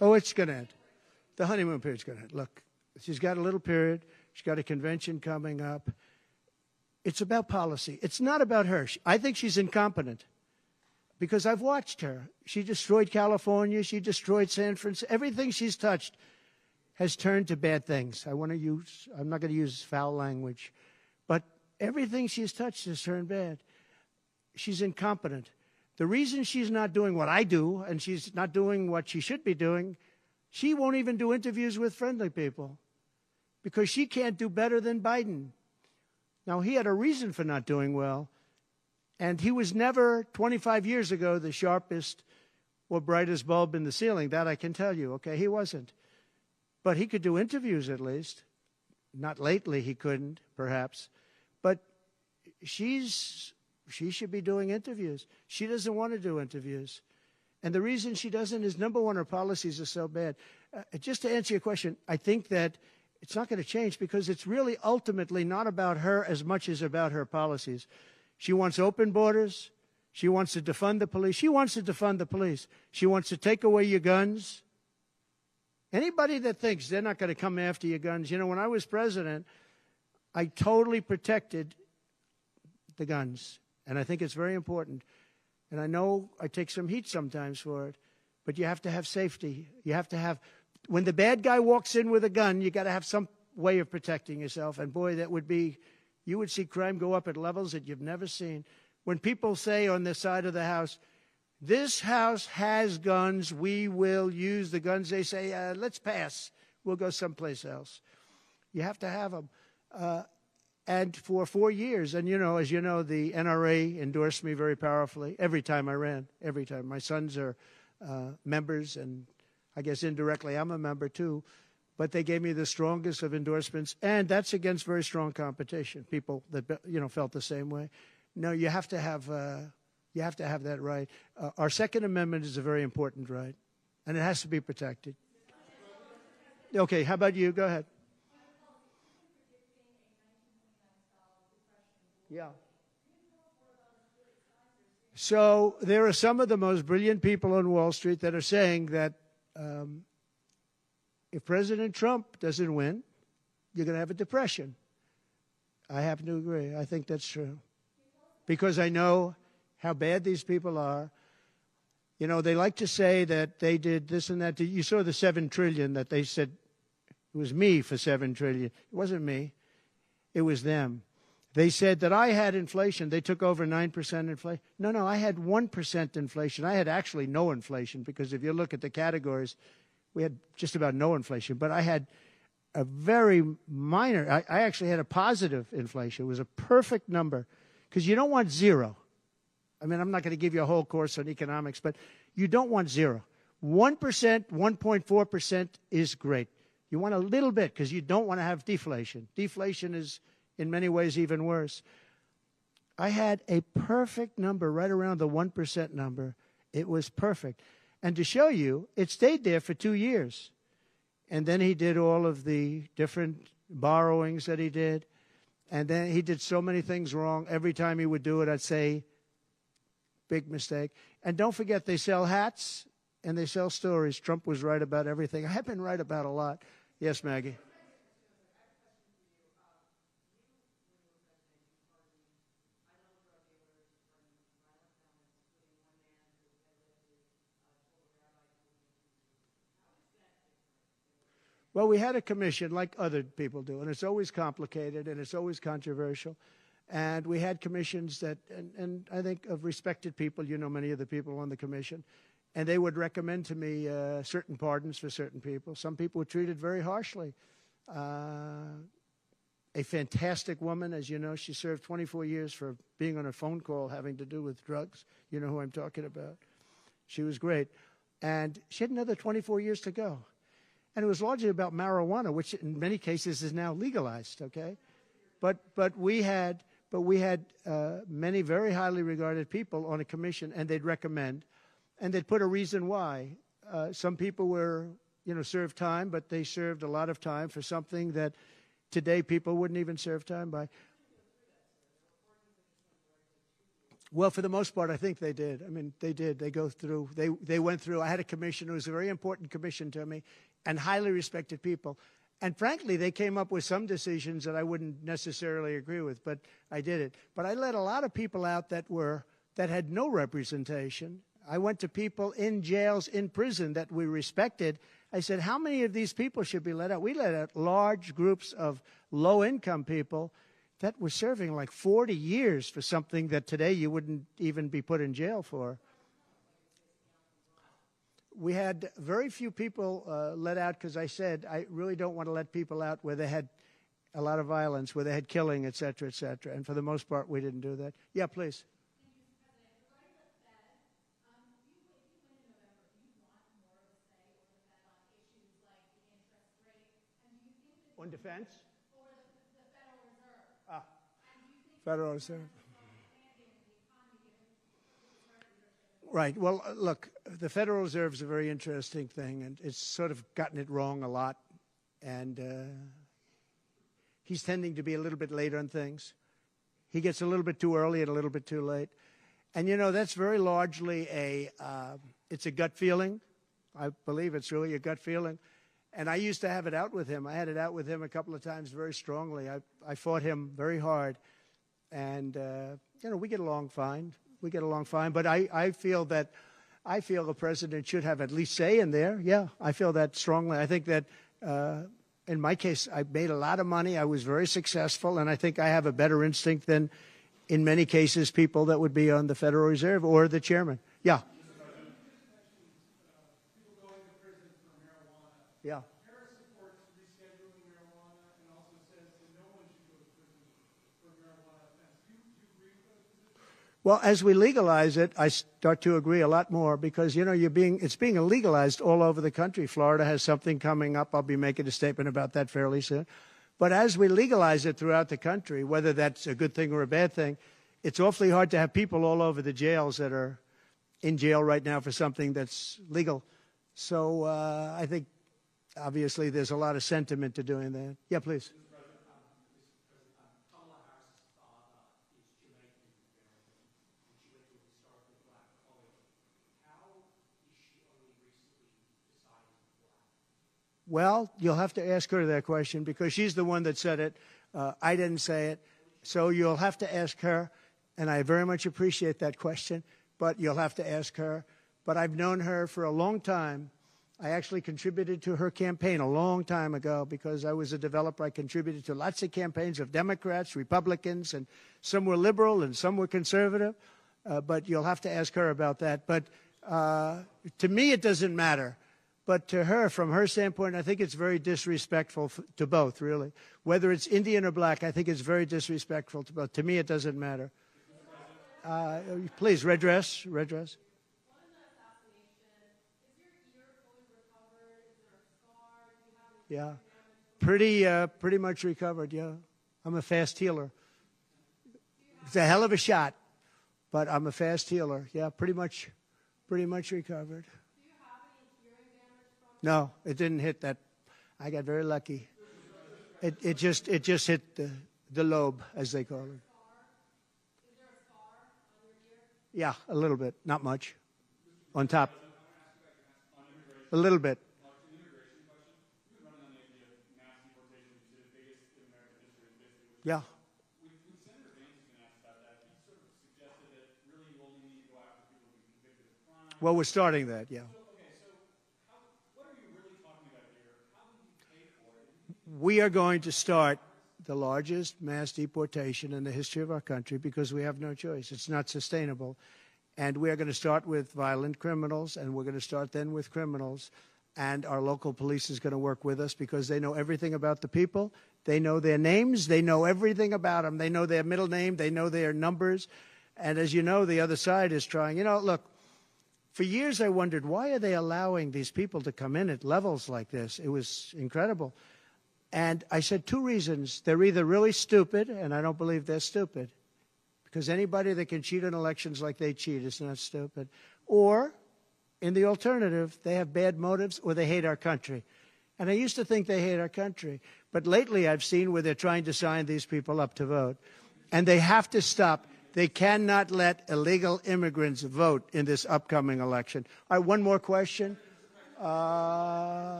Oh, it's going to end. The honeymoon period's going to end. Look, she's got a little period. She's got a convention coming up. It's about policy. It's not about her. I think she's incompetent because I've watched her. She destroyed California. She destroyed San Francisco. Everything she's touched has turned to bad things. I'm not going to use foul language, but everything she's touched has turned bad. She's incompetent. The reason she's not doing what I do and she's not doing what she should be doing, she won't even do interviews with friendly people because she can't do better than Biden. Now, he had a reason for not doing well, and he was never, 25 years ago, the sharpest or brightest bulb in the ceiling. That I can tell you, okay? He wasn't. But he could do interviews at least. Not lately, he couldn't, perhaps. But she should be doing interviews. She doesn't want to do interviews. And the reason she doesn't is, number one, her policies are so bad. Just to answer your question, I think that it's not going to change because it's really ultimately not about her as much as about her policies. She wants open borders. She wants to defund the police. She wants to defund the police. She wants to take away your guns. Anybody that thinks they're not going to come after your guns, you know, when I was president, I totally protected the guns. And I think it's very important. And I know I take some heat sometimes for it, but you have to have safety. You have to have, when the bad guy walks in with a gun, you got to have some way of protecting yourself. And boy, that would be, you would see crime go up at levels that you've never seen. When people say on the side of the house, this house has guns, we will use the guns, they say, let's pass. We'll go someplace else. You have to have them. And for 4 years, and, you know, as you know, the NRA endorsed me very powerfully every time I ran, every time. My sons are members, and I guess indirectly I'm a member too. But they gave me the strongest of endorsements, and that's against very strong competition, people that, you know, felt the same way. No, you have to have that right. Our Second Amendment is a very important right, and it has to be protected. Okay, how about you? Go ahead. Yeah. So there are some of the most brilliant people on Wall Street that are saying that if President Trump doesn't win, you're going to have a depression. I happen to agree. I think that's true. Because I know how bad these people are. You know, they like to say that they did this and that. You saw the $7 trillion that they said it was me for $7 trillion. It wasn't me. It was them. They said that I had inflation. They took over 9% inflation. No, I had 1% inflation. I had actually no inflation because if you look at the categories, we had just about no inflation. But I had a very minor, I actually had a positive inflation. It was a perfect number because you don't want zero. I mean, I'm not going to give you a whole course on economics, but you don't want zero. 1%, 1.4% is great. You want a little bit because you don't want to have deflation. Deflation is, in many ways, even worse. I had a perfect number right around the 1% number. It was perfect. And to show you, it stayed there for 2 years. And then he did all of the different borrowings that he did. And then he did so many things wrong. Every time he would do it, I'd say, big mistake. And don't forget, they sell hats and they sell stories. Trump was right about everything. I have been right about a lot. Yes, Maggie. Well, we had a commission like other people do, and it's always complicated and it's always controversial. And we had commissions that, and I think of respected people, you know many of the people on the commission, and they would recommend to me certain pardons for certain people. Some people were treated very harshly. A fantastic woman, as you know, she served 24 years for being on a phone call having to do with drugs. You know who I'm talking about. She was great. And she had another 24 years to go. And it was largely about marijuana, which in many cases is now legalized, okay? But we had many very highly regarded people on a commission, and they'd recommend, and they'd put a reason why. Some people were, served time, but they served a lot of time for something that today people wouldn't even serve time by. Well, for the most part, I think they did. I mean, they did. They go through. They went through. I had a commission. It was a very important commission to me, and highly respected people. And frankly, they came up with some decisions that I wouldn't necessarily agree with, but I did it. But I let a lot of people out that had no representation. I went to people in jails, in prison that we respected. I said, how many of these people should be let out? We let out large groups of low-income people that were serving like 40 years for something that today you wouldn't even be put in jail for. We had very few people let out because I said I really don't want to let people out where they had a lot of violence, where they had killing, et cetera, et cetera. And for the most part, we didn't do that. Yeah, please. On defense? Or the Federal Reserve. Ah, Federal Reserve. Right. Well, look, the Federal Reserve is a very interesting thing, and it's sort of gotten it wrong a lot. And he's tending to be a little bit late on things. He gets a little bit too early and a little bit too late. And, that's very largely it's a gut feeling. I believe it's really a gut feeling. And I used to have it out with him. I had it out with him a couple of times very strongly. I fought him very hard. And, we get along fine. We get along fine. But I feel the president should have at least say in there. Yeah, I feel that strongly. I think that in my case, I made a lot of money. I was very successful. And I think I have a better instinct than, in many cases, people that would be on the Federal Reserve or the chairman. Yeah. Yeah. Harris supports rescheduling marijuana and also says that no one should go to prison for a marijuana offense. Do you agree with those positions? Well, as we legalize it, I start to agree a lot more because, it's being legalized all over the country. Florida has something coming up. I'll be making a statement about that fairly soon. But as we legalize it throughout the country, whether that's a good thing or a bad thing, it's awfully hard to have people all over the jails that are in jail right now for something that's legal. So I think, obviously, there's a lot of sentiment to doing that. Yeah, please. Kamala Harris's father is Jamaican American, and she went to a historically black college. How is she only recently decided to be black? Well, you'll have to ask her that question because she's the one that said it. I didn't say it. So you'll have to ask her, and I very much appreciate that question, but you'll have to ask her. But I've known her for a long time. I actually contributed to her campaign a long time ago because I was a developer. I contributed to lots of campaigns of Democrats, Republicans, and some were liberal and some were conservative. But you'll have to ask her about that. But to me, it doesn't matter. But to her, from her standpoint, I think it's very disrespectful to both, really. Whether it's Indian or black, I think it's very disrespectful to both. To me, it doesn't matter. Please, red dress. Yeah, pretty much recovered. Yeah, I'm a fast healer. It's a hell of a shot, but I'm a fast healer. Yeah, pretty much recovered. Do you have any hearing damage from it? No, it didn't hit that. I got very lucky. It just hit the lobe, as they call it. Is there a scar on your ear? Yeah, a little bit, not much. On top, a little bit. Yeah. When Senator Vance has been asked about that, he sort of suggested that really you only need to go after people who've been convicted of crime. Well, we're starting that, yeah. What are you really talking about here? How will you pay for it? We are going to start the largest mass deportation in the history of our country because we have no choice. It's not sustainable. And we are going to start with violent criminals, and we're going to start then with criminals. And our local police is going to work with us because they know everything about the people. They know their names. They know everything about them. They know their middle name. They know their numbers. And as you know, the other side is trying. You know, look, for years I wondered, why are they allowing these people to come in at levels like this? It was incredible. And I said two reasons. They're either really stupid, and I don't believe they're stupid, because anybody that can cheat in elections like they cheat is not stupid. Or, in the alternative, they have bad motives or they hate our country. And I used to think they hate our country. But lately I've seen where they're trying to sign these people up to vote. And they have to stop. They cannot let illegal immigrants vote in this upcoming election. All right, one more question.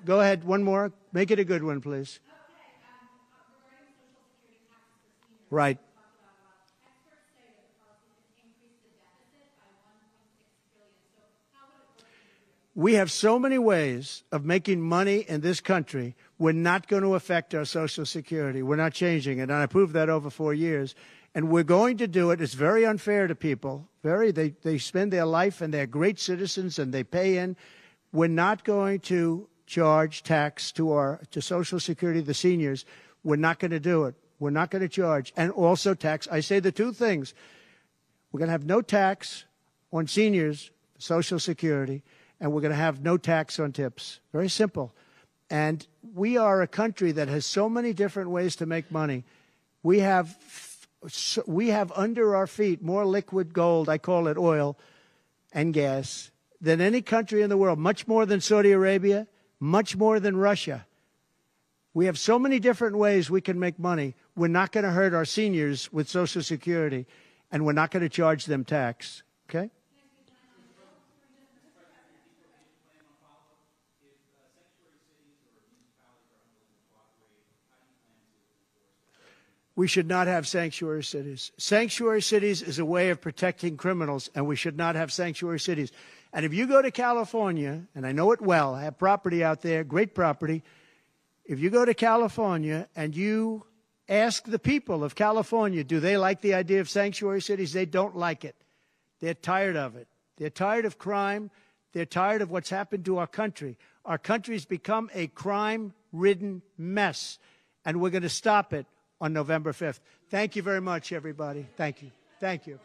Go ahead, one more. Make it a good one, please. Okay, regarding Social Security taxes for seniors. Right. We talked about experts say that the policy could increase the deficit by $1.6 billion. So how would it work in your view? We have so many ways of making money in this country. We're not going to affect our Social Security. We're not changing it. And I proved that over 4 years. And we're going to do it. It's very unfair to people. They spend their life and they're great citizens and they pay in. We're not going to charge tax to Social Security, the seniors. We're not going to do it. We're not going to charge. And also tax. I say the two things. We're going to have no tax on seniors, Social Security, and we're going to have no tax on tips. Very simple. And we are a country that has so many different ways to make money. We have under our feet more liquid gold, I call it oil and gas, than any country in the world, much more than Saudi Arabia, much more than Russia. We have so many different ways we can make money. We're not going to hurt our seniors with Social Security, and we're not going to charge them tax. Okay? We should not have sanctuary cities. Sanctuary cities is a way of protecting criminals, and we should not have sanctuary cities. And if you go to California, and I know it well, I have property out there, great property. If you go to California and you ask the people of California, do they like the idea of sanctuary cities? They don't like it. They're tired of it. They're tired of crime. They're tired of what's happened to our country. Our country's become a crime-ridden mess, and we're going to stop it on November 5th. Thank you very much, everybody. Thank you. Thank you.